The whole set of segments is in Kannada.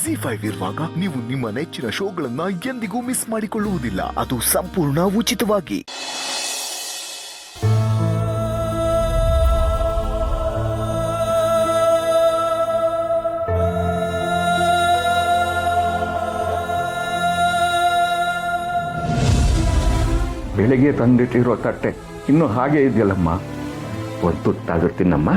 ZEE5 ಇರುವಾಗ ನೀವು ನಿಮ್ಮ ನೆಚ್ಚಿನ ಶೋಗಳನ್ನ ಎಂದಿಗೂ ಮಿಸ್ ಮಾಡಿಕೊಳ್ಳುವುದಿಲ್ಲ. ಅದು ಸಂಪೂರ್ಣ ಉಚಿತವಾಗಿ. ಬೆಳಿಗ್ಗೆ ತಂದಿಟ್ಟಿರೋ ತಟ್ಟೆ ಇನ್ನು ಹಾಗೆ ಇದೆಯಲ್ಲಮ್ಮ, ಒಂದು ತುತ್ತಾದ್ರೂ ತಿನ್ನಮ್ಮ.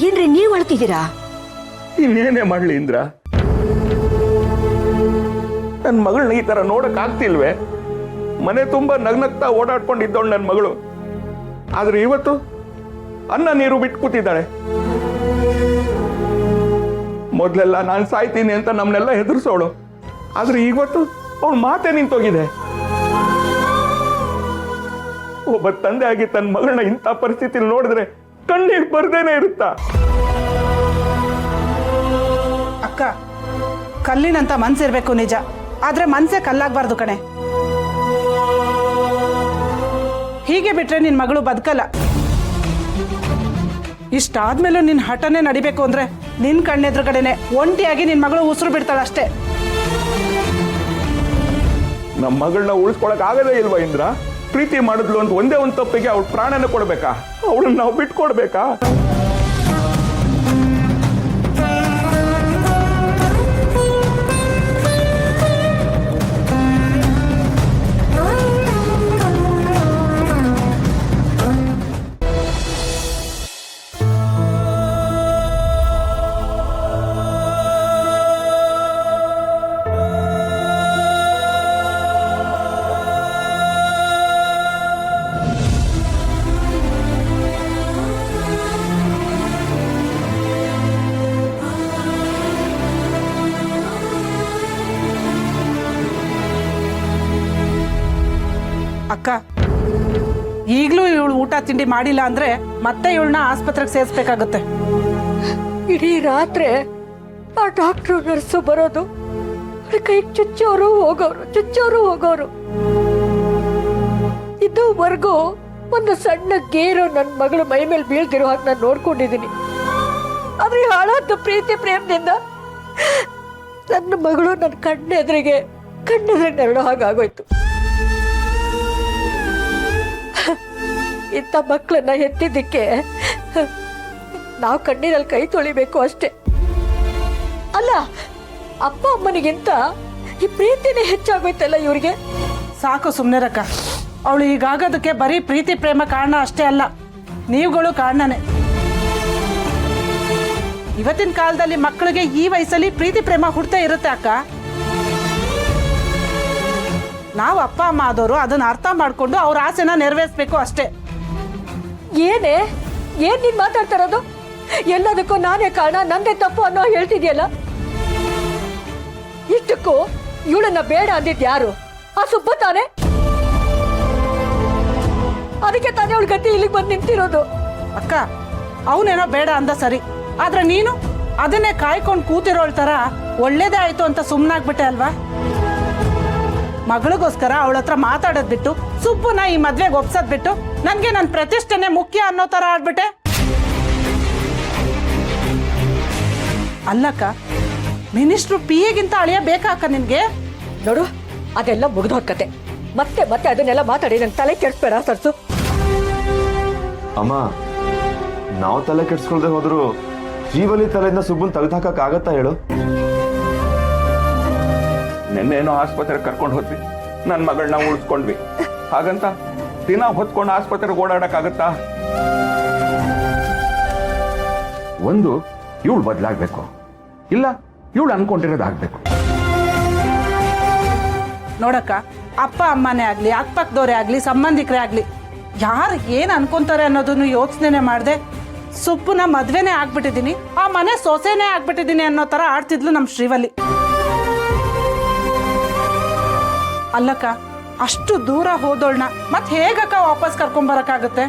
ಏನ್ರಿ ನೀವ್ ಅಳ್ತಿದ್ದೀರಾ? ಇನ್ನೇನೇ ಮಾಡ್ಲಿ ಇಂದ್ರ, ನನ್ನ ಮಗಳನ್ನ ಈ ತರ ನೋಡಕ್ ಆಗ್ತಿಲ್ವೇ? ಮನೆ ತುಂಬಾ ನಗ್ನಗ್ತಾ ಓಡಾಡ್ಕೊಂಡಿದ್ದವಳು ನನ್ನ ಮಗಳು, ಆದ್ರೆ ಇವತ್ತು ಅನ್ನ ನೀರು ಬಿಟ್ಟು ಕೂತಿದ್ದಾಳೆ. ಮೊದ್ಲೆಲ್ಲ ನಾನು ಸಾಯ್ತೀನಿ ಅಂತ ನಮ್ನೆಲ್ಲ ಹೆದರ್ಸೋಳು, ಆದ್ರೆ ಇವತ್ತು ಅವಳು ಮಾತೆ ನಿಂತೋಗಿದೆ. ಒಬ್ಬ ತಂದೆ ಆಗಿ ತನ್ನ ಮಗಳನ್ನ ಇಂಥ ಪರಿಸ್ಥಿತಿಲಿ ನೋಡಿದ್ರೆ ಕಣ್ಣೀರು ಬರ್ದೇನೆ ಇರುತ್ತಾ? ಅಕ್ಕ, ಕಲ್ಲಿನಂತ ಮನ್ಸಿರ್ಬೇಕು ನಿಜ, ಆದ್ರೆ ಮನ್ಸೇ ಕಲ್ಲಾಗಬಾರ್ದು ಕಣೆ. ಹೀಗೆ ಬಿಟ್ರೆ ನಿನ್ ಮಗಳು ಬದುಕಲ್ಲ. ಇಷ್ಟಾದ್ಮೇಲೂ ನಿನ್ ಹಠನೆ ನಡಿಬೇಕು ಅಂದ್ರೆ ನಿನ್ ಕಣ್ಣೆದ್ರುಗಡೆನೆ ಒಂಟಿಯಾಗಿ ನಿನ್ ಮಗಳು ಉಸಿರು ಬಿಡ್ತಾಳಷ್ಟೇ. ನಮ್ಮ ಮಗಳನ್ನ ಉಳಿಸ್ಕೊಳಕ್ ಆಗದೇ ಇಲ್ವಾ ಇಂದ್ರ? ಪ್ರೀತಿ ಮಾಡಿದ್ಲು ಅಂತ ಒಂದೇ ಒಂದು ತಪ್ಪಿಗೆ ಅವಳು ಪ್ರಾಣನ ಕೊಡ್ಬೇಕಾ? ಅವಳನ್ನ ನಾವು ಬಿಟ್ಕೊಡ್ಬೇಕಾ? ಅಕ್ಕ, ಈಗ್ಲೂ ಇವಳು ಊಟ ತಿಂಡಿ ಮಾಡಿಲ್ಲ ಅಂದ್ರೆ ಮತ್ತೆ ಇವಳನ್ನ ಆಸ್ಪತ್ರೆಗೆ ಸೇರಿಸ್ಬೇಕಾಗುತ್ತೆ. ಇಡೀ ರಾತ್ರಿ ಆ ಡಾಕ್ಟ್ರು ನರ್ಸು ಬರೋದು, ಕೈಗೆ ಚುಚ್ಚೋರು ಹೋಗೋರು. ಇದುವರೆಗೂ ಒಂದು ಸಣ್ಣ ಗೇರು ನನ್ನ ಮಗಳು ಮೈ ಮೇಲೆ ಬೀಳ್ದಿರೋ ಹಾಗೆ ನಾನು ನೋಡ್ಕೊಂಡಿದ್ದೀನಿ. ಆದ್ರೆ ಹಾಳಾದ ಪ್ರೀತಿ ಪ್ರೇಮದಿಂದ ನನ್ನ ಮಗಳು ನನ್ನ ಕಣ್ಣೆದುರಿಗೆ ನೆರಳೋ ಹಾಗಾಗೋಯ್ತು. ಇಂಥ ಮಕ್ಕಳನ್ನ ಎತ್ತಿದ್ದಕ್ಕೆ ನಾವು ಕಣ್ಣೀರಲ್ಲಿ ಕೈ ತೊಳಿಬೇಕು ಅಷ್ಟೇ. ಅಲ್ಲ, ಅಪ್ಪ ಅಮ್ಮನಿಗಿಂತ ಈ ಪ್ರೀತಿನೇ ಹೆಚ್ಚಾಗೋಯ್ತಲ್ಲ ಇವ್ರಿಗೆ. ಸಾಕು ಸುಮ್ನೆರಕ್ಕ, ಅವಳು ಈಗಾಗೋದಕ್ಕೆ ಬರೀ ಪ್ರೀತಿ ಪ್ರೇಮ ಕಾರಣ ಅಷ್ಟೇ ಅಲ್ಲ, ನೀವುಗಳು ಕಾರಣನೇ. ಇವತ್ತಿನ ಕಾಲದಲ್ಲಿ ಮಕ್ಕಳಿಗೆ ಈ ವಯಸ್ಸಲ್ಲಿ ಪ್ರೀತಿ ಪ್ರೇಮ ಹುಡ್ತಾ ಇರುತ್ತೆ ಅಕ್ಕ. ನಾವು ಅಪ್ಪ ಅಮ್ಮ ಆದವರು ಅದನ್ನ ಅರ್ಥ ಮಾಡ್ಕೊಂಡು ಅವ್ರ ಆಸೆನ ನೆರವೇರಿಸ್ಬೇಕು ಅಷ್ಟೇ. ಏನ್ ನೀನ್ ಮಾತಾಡ್ತಾ ಇರೋದು? ಎಲ್ಲದಕ್ಕೂ ನಾನೇ ಕಾರಣ, ನಂದೇ ತಪ್ಪು ಅನ್ನೋ ಹೇಳ್ತಿದ್ಯಲ್ಲ. ಇಷ್ಟಕ್ಕೂ ಇವಳನ್ನ ಬೇಡ ಅಂದಿದ್ ಯಾರು? ಆ ಸುಬ್ಬ ತಾನೆ. ಅದಕ್ಕೆ ತಾನೇ ಅವಳ ಗತಿ ಇಲ್ಲಿಗೆ ಬಂದು ನಿಂತಿರೋದು. ಅಕ್ಕ, ಅವನೇನೋ ಬೇಡ ಅಂದ ಸರಿ, ಆದ್ರೆ ನೀನು ಅದನ್ನೇ ಕಾಯ್ಕೊಂಡು ಕೂತಿರೋಳ್ ತರ ಒಳ್ಳೇದೇ ಆಯ್ತು ಅಂತ ಸುಮ್ಮನಾಗ್ಬಿಟ್ಟೆ ಅಲ್ವಾ? ಮಗಳಿಗೋಸ್ಕರ ಅವಳ ಹತ್ರ ಮಾತಾಡೋದ್ ಬಿಟ್ಟು ಸುಬ್ಬನ ಈ ಮದ್ವೆಗೆ ಒಪ್ಸೋದ್ ಬಿಟ್ಟು ನನ್ಗೆ ನನ್ನ ಪ್ರತಿಷ್ಠೆನೆ ಮುಖ್ಯ ಅನ್ನೋ ತರ ಆಡ್ಬಿಟ್ಟೆ. ಅಲ್ಲಕ್ಕ, ಮಿನಿಸ್ಟ್ರು PA-ಗಿಂತ ಅಳಿಯ ಬೇಕಾಕ ನಿನ್ಗೆ? ನೋಡು, ಅದೆಲ್ಲ ಮುಗ್ದೋದ್ ಕತೆ. ಮತ್ತೆ ಅದನ್ನೆಲ್ಲ ಮಾತಾಡಿ ನನ್ ತಲೆ ಕೆಡ್ಸ್ಬೇಡ ಸರ್ಸು. ಅಮ್ಮ, ನಾವು ತಲೆ ಕೆಡ್ಸ್ಕೊಳ್ದೆ ಹೋದ್ರು ಜೀವಲಿ ತಲೆಯಿಂದ ಸುಬ್ಬನ್ ತೆಗೆದಾಕಕ್ ಆಗತ್ತಾ ಹೇಳು? ನಿನ್ನೇನೋ ಆಸ್ಪತ್ರೆಗೆ ಕರ್ಕೊಂಡು ಹೋದ್ವಿ, ನನ್ನ ಮಗಳನ್ನ ಉಳಿಸ್ಕೊಂಡ್ವಿ. ಹಾಗಂತ ದಿನ ಹೊತ್ಕೊಂಡು ಆಸ್ಪತ್ರೆಗೆ ಓಡಾಡಕ್ಕಾಗತ್ತಾ? ಒಂದು ಇವಳು ಬದಲಾಗಬೇಕು, ಇಲ್ಲ ಇವಳು ಅನ್ಕೊಂಡಿರೋದಾಗಬೇಕು. ನೋಡಕ್ಕ, ಅಪ್ಪ ಅಮ್ಮನೇ ಆಗಲಿ ಅಕ್ಕಪಕ್ಕದವರೇ ಆಗಲಿ ಸಂಬಂಧಿಕರೇ ಆಗಲಿ ಯಾರು ಏನು ಅನ್ಕೊಂತಾರೆ ಅನ್ನೋದನ್ನು ಯೋಚನೆ ಮಾಡಿದೆ ಸುಬ್ಬನ ಮದ್ವೆನೇ ಆಗ್ಬಿಟ್ಟಿದ್ದೀನಿ ಆ ಮನೆ ಸೊಸೆನೇ ಆಗ್ಬಿಟ್ಟಿದ್ದೀನಿ ಅನ್ನೋ ಥರ ಆಡ್ತಿದ್ಲು ನಮ್ಮ ಶ್ರೀವಲ್ಲಿ. ಅಲ್ಲಕ್ಕ ಅಷ್ಟು ದೂರ ಹೋದೋಳ್ನ ಮತ್ತೆ ಹೇಗಕ್ಕ ವಾಪಸ್ ಕರ್ಕೊಂಬರಕ್ಕಾಗತ್ತೆ?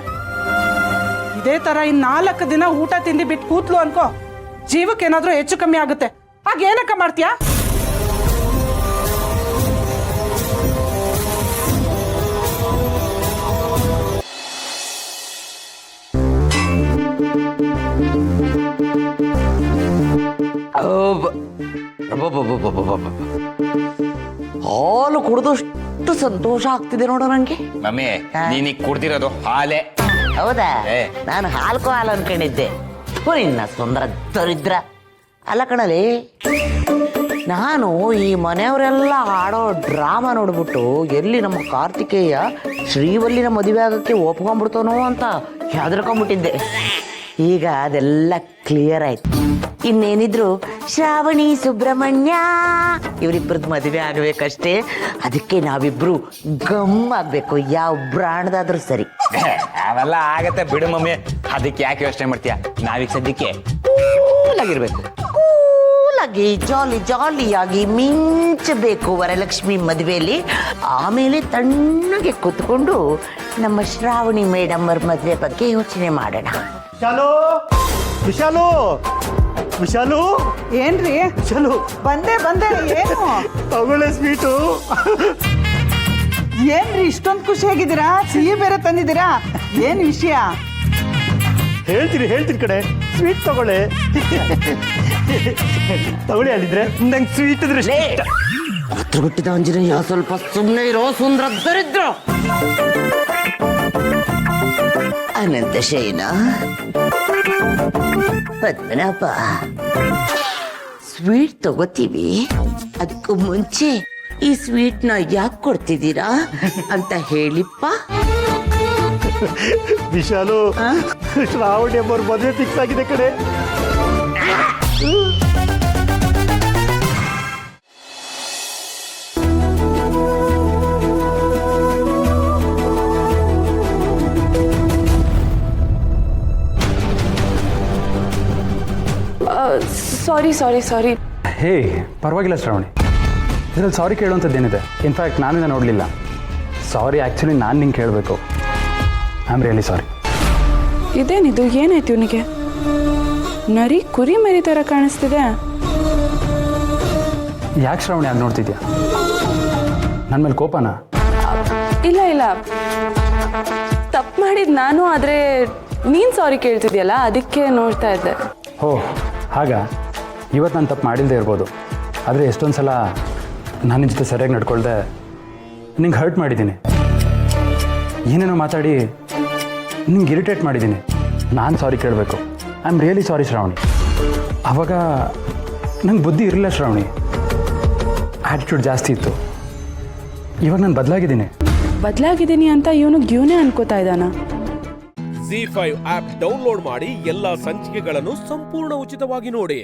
ಇದೇ ಥರ ಇನ್ನು 4 ದಿನ ಊಟ ತಿಂಡಿ ಬಿಟ್ಟು ಕೂತ್ಲು ಅನ್ಕೋ, ಜೀವಕ್ಕೇನಾದ್ರೂ ಹೆಚ್ಚು ಕಮ್ಮಿ ಆಗುತ್ತೆ. ಆಗ ಏನಕ್ಕ ಮಾಡ್ತೀಯಾ? ಹಾಲು ಕುಡಿದಷ್ಟು ಸಂತೋಷ ಆಗ್ತಿದೆ ನೋಡು ನಂಗೆ. ಮಮ್ಮಿ ನೀನೀಗ ಕುಡ್ದಿರೋದು ಹಾಲೇ. ಹೌದಾ? ನಾನು ಹಾಲ್ಕೋ ಹಾಲು ಅನ್ಕೊಂಡಿದ್ದೆ. ನಿನ್ನ ಸುಂದರ ದರಿದ್ರ. ಅಲ್ಲ ಕಣಲಿ, ನಾನು ಈ ಮನೆಯವರೆಲ್ಲ ಆಡೋ ಡ್ರಾಮಾ ನೋಡ್ಬಿಟ್ಟು ಎಲ್ಲಿ ನಮ್ಮ ಕಾರ್ತಿಕೇಯ ಶ್ರೀವಲ್ಲಿನ ಮದುವೆ ಆಗಕ್ಕೆ ಒಪ್ಕೊಂಡ್ಬಿಡ್ತಾನೋ ಅಂತ ಹೆದರ್ಕೊಂಡ್ಬಿಟ್ಟಿದ್ದೆ. ಈಗ ಅದೆಲ್ಲ ಕ್ಲಿಯರ್ ಆಯ್ತು. ಇನ್ನೇನಿದ್ರು ಶ್ರಾವಣಿ ಸುಬ್ರಹ್ಮಣ್ಯ ಇವರಿಬ್ಬರದ್ದು ಮದುವೆ ಆಗಬೇಕಷ್ಟೇ. ಅದಕ್ಕೆ ನಾವಿಬ್ರು ಗಮ್ ಆಗ್ಬೇಕು, ಯಾವ ಬ್ರಾಂಡ್ದಾದ್ರೂ ಸರಿ. ಅವೆಲ್ಲ ಆಗತ್ತೆ ಬಿಡು ಮಮ್ಮಿ, ಅದಕ್ಕೆ ಯಾಕೆ ಯೋಚನೆ ಮಾಡ್ತೀಯ? ನಾವೀಗ ಸದ್ಯಕ್ಕೆ ಕೂಲಾಗಿರ್ಬೇಕು. ಕೂಲಾಗಿ ಜಾಲಿ ಜಾಲಿಯಾಗಿ ಮಿಂಚಬೇಕು ವರಲಕ್ಷ್ಮಿ ಮದುವೆಯಲ್ಲಿ. ಆಮೇಲೆ ತಣ್ಣಗೆ ಕೂತ್ಕೊಂಡು ನಮ್ಮ ಶ್ರಾವಣಿ ಮೇಡಮ್ ಅವ್ರ ಮದುವೆ ಬಗ್ಗೆ ಯೋಚನೆ ಮಾಡೋಣ. ವಿಶಾಲು ವಿಶಾಲು ಏನ್ರಿ? ವಿಶಾಲು ಬಂದೆ ಏನು? ತಗೊಳ್ಳೆ ಸ್ವೀಟು. ಏನ್ರಿ ಇಷ್ಟೊಂದು ಖುಷಿಯಾಗಿದ್ದೀರಾ? ಸಿಹಿ ಬೇರೆ ತಂದಿದ್ದೀರಾ? ಏನ್ ವಿಷಯ? ಹೇಳ್ತೀನಿ ಕಡೆ, ಸ್ವೀಟ್ ತಗೊಳ್ಳೆ. ತಗೊಳ್ಳಿ ಅಲ್ಲಿದ್ರೆ ನಂಗೆ ಸ್ವೀಟ್ ಇದ್ರೆ ಹತ್ರ ಬಿಟ್ಟಿದ ಅಂಜನೇಯ, ಸ್ವಲ್ಪ ಸುಮ್ಮನೆ ಇರೋ ಸುಂದರ ದರಿದ್ರ. ಅನಂತ ಶಯನ ಪದ್ಮನಾಭ, ಸ್ವೀಟ್ ತಗೋತೀವಿ, ಅದಕ್ಕೂ ಮುಂಚೆ ಈ ಸ್ವೀಟ್ನ ಯಾಕೆ ಕೊಡ್ತಿದ್ದೀರಾ ಅಂತ ಹೇಳಿಪ್ಪ. ವಿಶಾಲು, ಶ್ರಾವಣಿ ಎಂಬವ್ರ ಮದುವೆ ಫಿಕ್ಸ್ ಆಗಿದೆ ಕಡೆ. ಸಾರಿ. ಹೇ, ಪರವಾಗಿಲ್ಲ ಶ್ರಾವಣಿ, ಇದರಲ್ಲಿ ಸಾರಿ ಕೇಳುವಂಥದ್ದೇನಿದೆ? ಇನ್ಫ್ಯಾಕ್ಟ್ ನಾನಿಂದ ನೋಡಲಿಲ್ಲ. ಸಾರಿ ಆ್ಯಕ್ಚುಲಿ ನಾನು ನಿಂಗೆ ಕೇಳಬೇಕು. I am really sorry. ಇದೇನಿದು? ಏನಾಯ್ತು ಇವನಿಗೆ? ನರಿ ಕುರಿ ಮರಿ ಥರ ಕಾಣಿಸ್ತಿದೆ. ಯಾಕೆ ಶ್ರಾವಣಿ ಅದು ನೋಡ್ತಿದ್ಯಾ? ನನ್ನ ಮೇಲೆ ಕೋಪನಾ? ಇಲ್ಲ, ತಪ್ಪು ಮಾಡಿದ್ದು ನಾನು, ಆದರೆ ನೀನು ಸಾರಿ ಕೇಳ್ತಿದ್ಯಲ್ಲ, ಅದಕ್ಕೆ ನೋಡ್ತಾ ಇದ್ದೆ. ಓ ಹಾಗ, ಇವತ್ತು ನಾನು ತಪ್ಪು ಮಾಡಿಲ್ಲದೆ ಇರ್ಬೋದು, ಆದರೆ ಎಷ್ಟೊಂದು ಸಲ ನಾನು ನಿನ್ನ ಜೊತೆ ಸರಿಯಾಗಿ ನಡ್ಕೊಳ್ದೆ ನಿಂಗೆ ಹರ್ಟ್ ಮಾಡಿದ್ದೀನಿ, ಏನೇನೋ ಮಾತಾಡಿ ನಿಂಗೆ ಇರಿಟೇಟ್ ಮಾಡಿದ್ದೀನಿ. ನಾನು ಸಾರಿ ಕೇಳಬೇಕು. I am really sorry Shravani. ಆವಾಗ ನಂಗೆ ಬುದ್ಧಿ ಇರಲಿಲ್ಲ ಶ್ರಾವಣಿ, ಆ್ಯಟಿಟ್ಯೂಡ್ ಜಾಸ್ತಿ ಇತ್ತು. ಇವಾಗ ನಾನು ಬದಲಾಗಿದ್ದೀನಿ ಅಂತ ಇವನೇ ಅನ್ಕೋತಾ ಇದ್ದಾನ. ZEE5 ಆಪ್ ಡೌನ್ಲೋಡ್ ಮಾಡಿ ಎಲ್ಲಾ ಸಂಚಿಕೆಗಳನ್ನು ಸಂಪೂರ್ಣ ಉಚಿತವಾಗಿ ನೋಡಿ.